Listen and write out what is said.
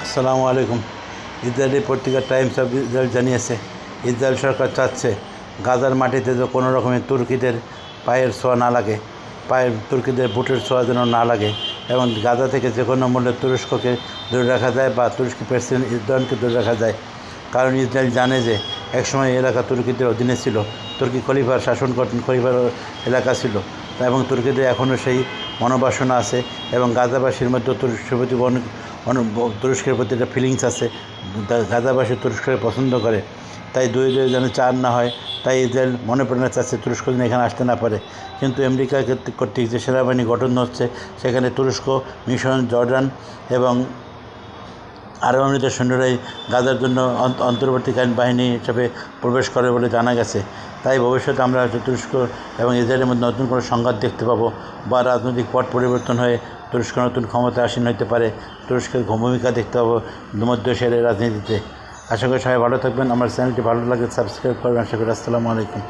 আসসালামু আলাইকুম। ইসরায়েলি পত্রিকা টাইমস অফ ইসরায়েল জানিয়েছে, ইসরায়েল সরকার চাচ্ছে গাজার মাটিতে যে কোনো রকমের তুর্কিদের পায়ের ছোঁয়া না লাগে, তুর্কিদের বুটের ছোঁয়া যেন না লাগে, এবং গাজা থেকে যে কোনো মূল্যে তুরস্ককে দূরে রাখা যায় বা তুরস্কি প্রেসিডেন্ট ইরদোয়ানকে দূরে রাখা যায়। কারণ ইসরায়েল জানে যে একসময় এলাকা তুর্কিদের অধীনে ছিল, তুর্কি খলিফার শাসন করতেন, খলিফার এলাকা ছিল, এবং তুর্কিদের এখনও সেই মনোবাসনা আছে, এবং গাজাবাসীর মধ্যে তুরস্কের প্রতি একটা ফিলিংস আছে। গাজাবাসী তুরস্ককে পছন্দ করে, তাই দুই যেন চার না হয়, তাই ইসরায়েল মনে প্রাণে চাচ্ছে তুরস্ক যেন এখানে আসতে না পারে। কিন্তু আমেরিকা কর্তৃক যে সেনাবাহিনী গঠন হচ্ছে, সেখানে তুরস্ক, মিশর, জর্ডান এবং আরব আমিরাতের সৈন্যরাই গাজার জন্য অন্তর্বর্তীকালীন বাহিনী হিসেবে প্রবেশ করে বলে জানা গেছে। তাই ভবিষ্যতে আমরা তুরস্ক এবং ইসরায়েলের মধ্যে নতুন কোনো সংঘাত দেখতে পাবো, বা রাজনৈতিক পট পরিবর্তন হয়ে তুরস্ক নতুন ক্ষমতা আসীন হতে পারে। তুরস্কের ভূমিকা দেখতে পাবো মধ্য এশিয়ার রাজনীতিতে। আশা করি সবাই ভালো থাকবেন। আমার চ্যানেলটি ভালো লাগলে সাবস্ক্রাইব করবেন। আশা করি। আসসালামু আলাইকুম।